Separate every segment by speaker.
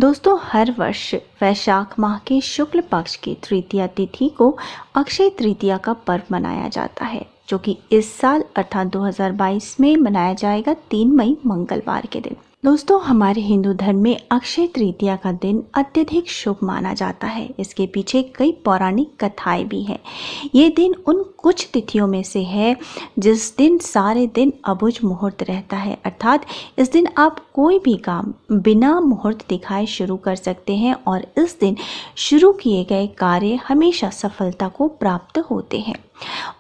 Speaker 1: दोस्तों, हर वर्ष वैशाख माह के शुक्ल पक्ष की तृतीया तिथि को अक्षय तृतीया का पर्व मनाया जाता है, जो कि इस साल अर्थात 2022 में मनाया जाएगा 3 मई मंगलवार के दिन। दोस्तों, हमारे हिंदू धर्म में अक्षय तृतीया का दिन अत्यधिक शुभ माना जाता है। इसके पीछे कई पौराणिक कथाएं भी हैं। ये दिन उन कुछ तिथियों में से है जिस दिन सारे दिन अबुझ मुहूर्त रहता है, अर्थात इस दिन आप कोई भी काम बिना मुहूर्त दिखाए शुरू कर सकते हैं और इस दिन शुरू किए गए कार्य हमेशा सफलता को प्राप्त होते हैं।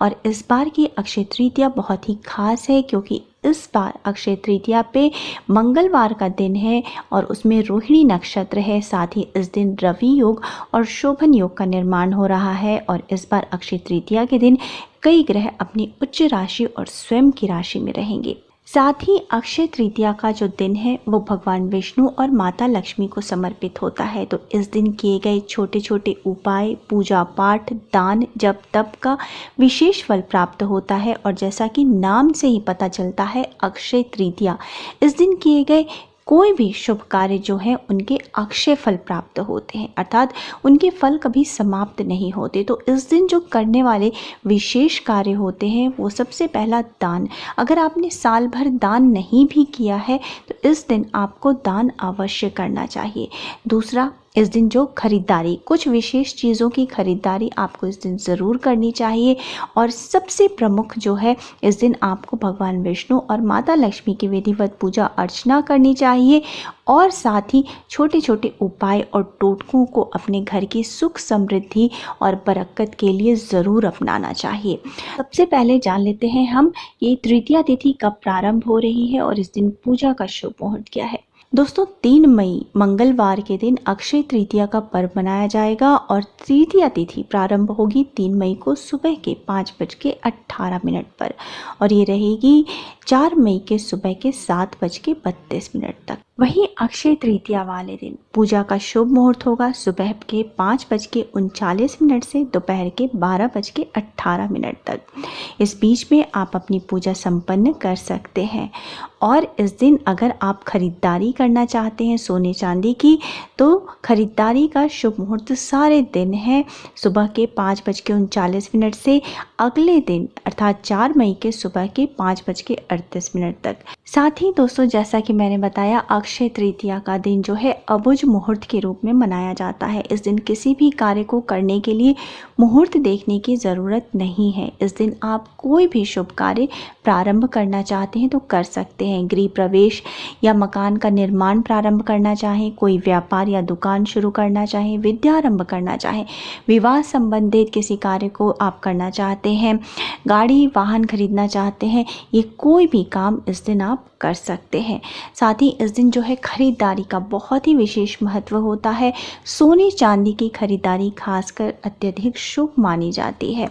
Speaker 1: और इस बार की अक्षय तृतीया बहुत ही खास है, क्योंकि इस बार अक्षय तृतीया पे मंगलवार का दिन है और उसमें रोहिणी नक्षत्र है। साथ ही इस दिन रवि योग और शोभन योग का निर्माण हो रहा है और इस बार अक्षय तृतीया के दिन कई ग्रह अपनी उच्च राशि और स्वयं की राशि में रहेंगे। साथ ही अक्षय तृतीया का जो दिन है वो भगवान विष्णु और माता लक्ष्मी को समर्पित होता है। तो इस दिन किए गए छोटे छोटे उपाय, पूजा पाठ, दान, जप तप का विशेष फल प्राप्त होता है। और जैसा कि नाम से ही पता चलता है, अक्षय तृतीया, इस दिन किए गए कोई भी शुभ कार्य जो है उनके अक्षय फल प्राप्त होते हैं, अर्थात उनके फल कभी समाप्त नहीं होते। तो इस दिन जो करने वाले विशेष कार्य होते हैं वो सबसे पहला दान। अगर आपने साल भर दान नहीं भी किया है तो इस दिन आपको दान अवश्य करना चाहिए। दूसरा, इस दिन जो खरीदारी, कुछ विशेष चीज़ों की खरीदारी आपको इस दिन ज़रूर करनी चाहिए। और सबसे प्रमुख जो है, इस दिन आपको भगवान विष्णु और माता लक्ष्मी की विधिवत पूजा अर्चना करनी चाहिए और साथ ही छोटे छोटे उपाय और टोटकों को अपने घर की सुख समृद्धि और बरकत के लिए ज़रूर अपनाना चाहिए। सबसे पहले जान लेते हैं हम ये तृतीया तिथि कब प्रारंभ हो रही है और इस दिन पूजा का शुभ मुहूर्त क्या है। दोस्तों, 3 मई मंगलवार के दिन अक्षय तृतीया का पर्व मनाया जाएगा और तृतीया तिथि प्रारंभ होगी 3 मई को सुबह के 5:18 पर और ये रहेगी 4 मई के सुबह के 7:32 तक। वहीं अक्षय तृतीया वाले दिन पूजा का शुभ मुहूर्त होगा सुबह के 5:39 से दोपहर के 12:18 तक। इस बीच में आप अपनी पूजा संपन्न कर सकते हैं। और इस दिन अगर आप खरीदारी करना चाहते हैं सोने चांदी की, तो खरीदारी का शुभ मुहूर्त सारे दिन है सुबह के 5:39 से अगले दिन अर्थात 4 मई के सुबह के 5:38 तक। साथ ही दोस्तों, जैसा कि मैंने बताया, अक्षय तृतीया का दिन जो है अबुझ मुहूर्त के रूप में मनाया जाता है। इस दिन किसी भी कार्य को करने के लिए मुहूर्त देखने की ज़रूरत नहीं है। इस दिन आप कोई भी शुभ कार्य प्रारंभ करना चाहते हैं तो कर सकते हैं। गृह प्रवेश या मकान का निर्माण प्रारंभ करना चाहें, कोई व्यापार या दुकान शुरू करना चाहें, विद्यारंभ करना चाहें, विवाह संबंधित किसी कार्य को आप करना चाहते हैं, गाड़ी वाहन खरीदना चाहते हैं, ये कोई भी काम इस दिन आप कर सकते हैं। साथ ही इस दिन जो है खरीदारी का बहुत ही विशेष महत्व होता है। सोने चांदी की खरीदारी खासकर अत्यधिक शुभ मानी जाती है,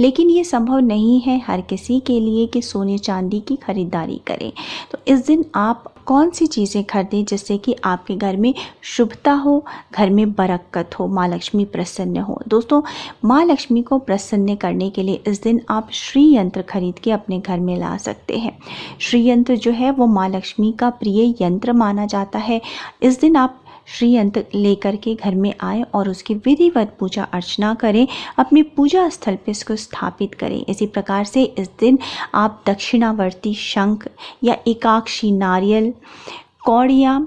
Speaker 1: लेकिन ये संभव नहीं है हर किसी के लिए कि सोने चांदी की खरीदारी करें। तो इस दिन आप कौन सी चीज़ें खरीदें जिससे कि आपके घर में शुभता हो, घर में बरकत हो, माँ लक्ष्मी प्रसन्न हो। दोस्तों, माँ लक्ष्मी को प्रसन्न करने के लिए इस दिन आप श्री यंत्र खरीद के अपने घर में ला सकते हैं। श्री यंत्र जो है वो माँ लक्ष्मी का प्रिय यंत्र माना जाता है। इस दिन आप श्री यंत्र लेकर के घर में आए और उसकी विधिवत पूजा अर्चना करें, अपने पूजा स्थल पर इसको स्थापित करें। इसी प्रकार से इस दिन आप दक्षिणावर्ती शंख या एकाक्षी नारियल, कौड़ियाँ,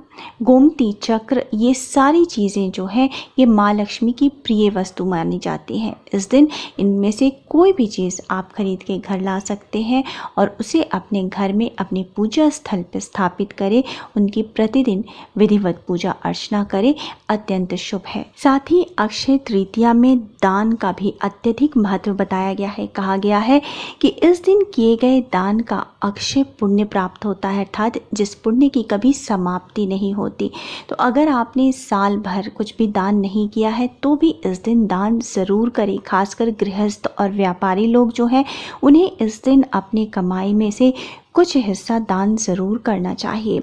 Speaker 1: गोमती चक्र, ये सारी चीज़ें जो हैं ये माँ लक्ष्मी की प्रिय वस्तु मानी जाती हैं। इस दिन इनमें से कोई भी चीज़ आप खरीद के घर ला सकते हैं और उसे अपने घर में अपने पूजा स्थल पर स्थापित करें, उनकी प्रतिदिन विधिवत पूजा अर्चना करें, अत्यंत शुभ है। साथ ही अक्षय तृतीया में दान का भी अत्यधिक महत्व बताया गया है। कहा गया है कि इस दिन किए गए दान का अक्षय पुण्य प्राप्त होता है, अर्थात जिस पुण्य की कभी समाप्ति नहीं होती। तो अगर आपने साल भर कुछ भी दान नहीं किया है तो भी इस दिन दान ज़रूर करें। खासकर गृहस्थ और व्यापारी लोग जो हैं उन्हें इस दिन अपनी कमाई में से कुछ हिस्सा दान ज़रूर करना चाहिए।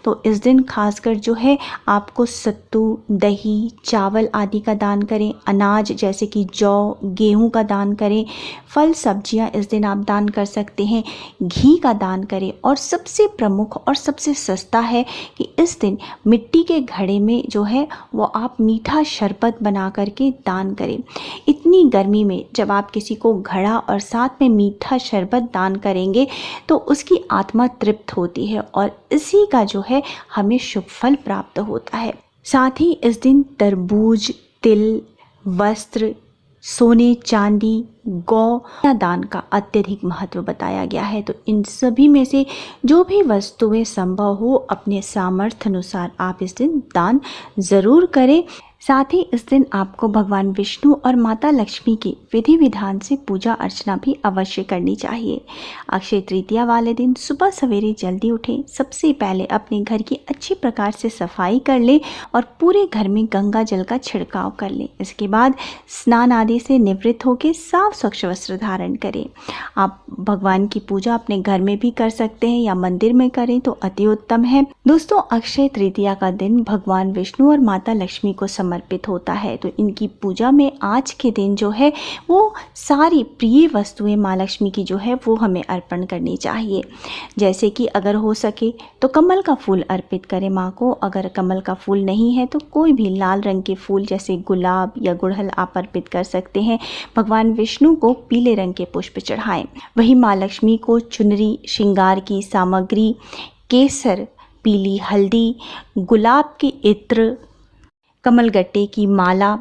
Speaker 1: तो इस दिन खासकर जो है आपको सत्तू, दही, चावल आदि का दान करें, अनाज जैसे कि जौ, गेहूं का दान करें, फल सब्जियां इस दिन आप दान कर सकते हैं, घी का दान करें और सबसे प्रमुख और सबसे सस्ता है कि इस दिन मिट्टी के घड़े में जो है वो आप मीठा शरबत बना करके दान करें। इतनी गर्मी में जब आप किसी को घड़ा और साथ में मीठा शरबत दान करेंगे तो उसकी आत्मा तृप्त होती है और इसी का जो है हमें शुभ फल प्राप्त होता है। साथ ही इस दिन तरबूज, तिल, वस्त्र, सोने चांदी, गौ दान का अत्यधिक महत्व बताया गया है। तो इन सभी में से जो भी वस्तुएं संभव हो अपने सामर्थ्य अनुसार आप इस दिन दान ज़रूर करें। साथ ही इस दिन आपको भगवान विष्णु और माता लक्ष्मी की विधि विधान से पूजा अर्चना भी अवश्य करनी चाहिए। अक्षय तृतीया वाले दिन सुबह सवेरे जल्दी उठें, सबसे पहले अपने घर की अच्छी प्रकार से सफाई कर लें और पूरे घर में गंगा जल का छिड़काव कर लें। इसके बाद स्नान आदि से निवृत्त होकर साफ स्वच्छ वस्त्र धारण करें। आप भगवान की पूजा अपने घर में भी कर सकते हैं या मंदिर में करें तो अति उत्तम है। दोस्तों, अक्षय तृतीया का दिन भगवान विष्णु और माता लक्ष्मी को समर्पित होता है। तो इनकी पूजा में आज के दिन जो है वो सारी प्रिय वस्तुएं माँ लक्ष्मी की जो है वो हमें अर्पण करनी चाहिए। जैसे कि अगर हो सके तो कमल का फूल अर्पित करें माँ को। अगर कमल का फूल नहीं है तो कोई भी लाल रंग के फूल जैसे गुलाब या गुड़हल आप अर्पित कर सकते हैं। भगवान विष्णु को पीले रंग के पुष्प चढ़ाएं। वहीं माँ लक्ष्मी को चुनरी, श्रृंगार की सामग्री, केसर, पीली हल्दी, गुलाब के इत्र, कमलगट्टे की माला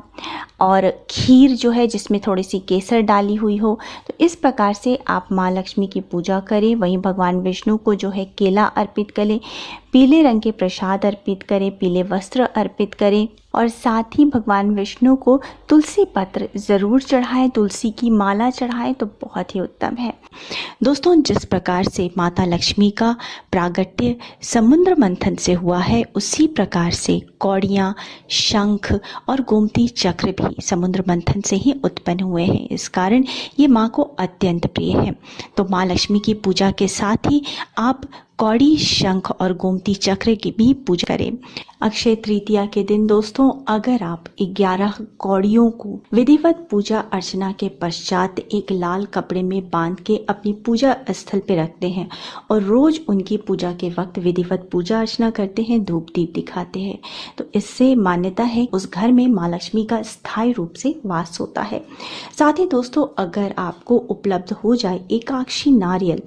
Speaker 1: और खीर जो है जिसमें थोड़ी सी केसर डाली हुई हो, तो इस प्रकार से आप माँ लक्ष्मी की पूजा करें। वहीं भगवान विष्णु को जो है केला अर्पित करें, पीले रंग के प्रसाद अर्पित करें, पीले वस्त्र अर्पित करें और साथ ही भगवान विष्णु को तुलसी पत्र ज़रूर चढ़ाएं, तुलसी की माला चढ़ाएं तो बहुत ही उत्तम है। दोस्तों, जिस प्रकार से माता लक्ष्मी का प्रागट्य समुद्र मंथन से हुआ है उसी प्रकार से कौड़ियाँ, शंख और गोमती चक्र भी समुद्र मंथन से ही उत्पन्न हुए हैं। इस कारण ये माँ को अत्यंत प्रिय है। तो माँ लक्ष्मी की पूजा के साथ ही आप कौड़ी, शंख और गोमती चक्र की भी पूजा करें। अक्षय तृतीया के दिन दोस्तों, अगर आप 11 कौड़ियों को विधिवत पूजा अर्चना के पश्चात एक लाल कपड़े में बांध के अपनी पूजा स्थल पे रखते हैं और रोज उनकी पूजा के वक्त विधिवत पूजा अर्चना करते हैं, धूप दीप दिखाते हैं, तो इससे मान्यता है उस घर में माँ लक्ष्मी का स्थायी रूप से वास होता है। साथ ही दोस्तों, अगर आपको उपलब्ध हो जाए एकाक्षी नारियल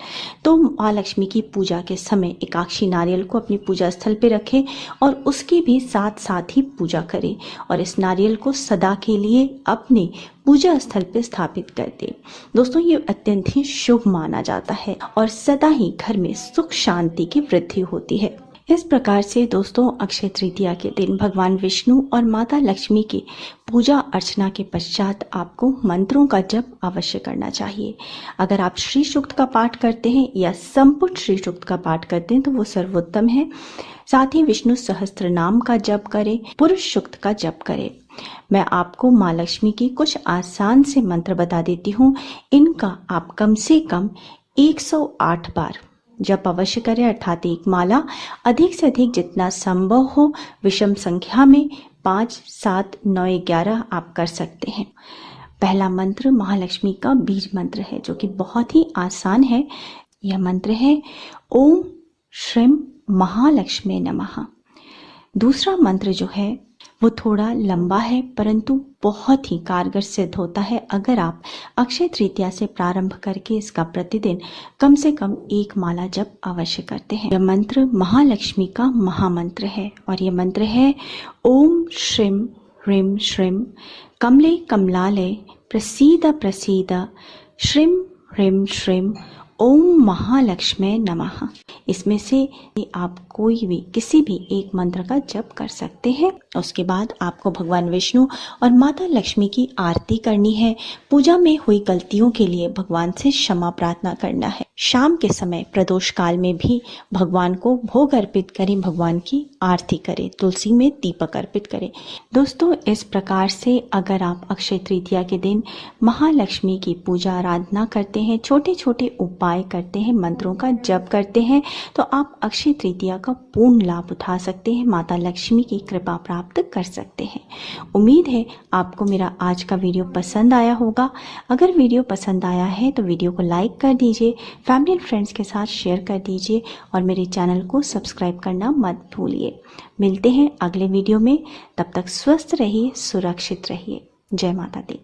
Speaker 1: तो माँ लक्ष्मी की पूजा के समय एकाक्षी नारियल को अपनी पूजा स्थल पे रखें और उसकी भी साथ साथ ही पूजा करें और इस नारियल को सदा के लिए अपने पूजा स्थल पे स्थापित कर दें। दोस्तों, ये अत्यंत ही शुभ माना जाता है और सदा ही घर में सुख शांति की वृद्धि होती है। इस प्रकार से दोस्तों, अक्षय तृतीया के दिन भगवान विष्णु और माता लक्ष्मी की पूजा अर्चना के पश्चात आपको मंत्रों का जप अवश्य करना चाहिए। अगर आप श्री सूक्त का पाठ करते हैं या संपूर्ण श्री सूक्त का पाठ करते हैं तो वो सर्वोत्तम है। साथ ही विष्णु सहस्त्र नाम का जप करें, पुरुष सूक्त का जप करें। मैं आपको माँ लक्ष्मी की कुछ आसान से मंत्र बता देती हूँ। इनका आप कम से कम 108 बार जप अवश्य करें, अर्थात एक माला अधिक से अधिक जितना संभव हो विषम संख्या में 5, 7, 9, 11 आप कर सकते हैं। पहला मंत्र महालक्ष्मी का बीज मंत्र है जो कि बहुत ही आसान है। यह मंत्र है ओम श्रीम महालक्ष्मी नमः। दूसरा मंत्र जो है वो थोड़ा लंबा है परंतु बहुत ही कारगर सिद्ध होता है अगर आप अक्षय तृतीया से प्रारंभ करके इसका प्रतिदिन कम से कम एक माला जप अवश्य करते हैं। यह मंत्र महालक्ष्मी का महामंत्र है और यह मंत्र है ओम श्रीम ह्रीम श्रीम कमले कमलालय प्रसीद प्रसीद श्रीम ह्रीम श्रीम ओम महालक्ष्मी नमः। इसमें से आप कोई भी किसी भी एक मंत्र का जप कर सकते हैं। उसके बाद आपको भगवान विष्णु और माता लक्ष्मी की आरती करनी है। पूजा में हुई गलतियों के लिए भगवान से क्षमा प्रार्थना करना है। शाम के समय प्रदोष काल में भी भगवान को भोग अर्पित करें, भगवान की आरती करें, तुलसी में दीपक अर्पित करें। दोस्तों, इस प्रकार से अगर आप अक्षय तृतीया के दिन महालक्ष्मी की पूजा आराधना करते हैं, छोटे छोटे उपाय उपाय करते हैं, मंत्रों का जप करते हैं, तो आप अक्षय तृतीया का पूर्ण लाभ उठा सकते हैं, माता लक्ष्मी की कृपा प्राप्त कर सकते हैं। उम्मीद है आपको मेरा आज का वीडियो पसंद आया होगा। अगर वीडियो पसंद आया है तो वीडियो को लाइक कर दीजिए, फैमिली एंड फ्रेंड्स के साथ शेयर कर दीजिए और मेरे चैनल को सब्सक्राइब करना मत भूलिए। मिलते हैं अगले वीडियो में, तब तक स्वस्थ रहिए, सुरक्षित रहिए। जय माता दी।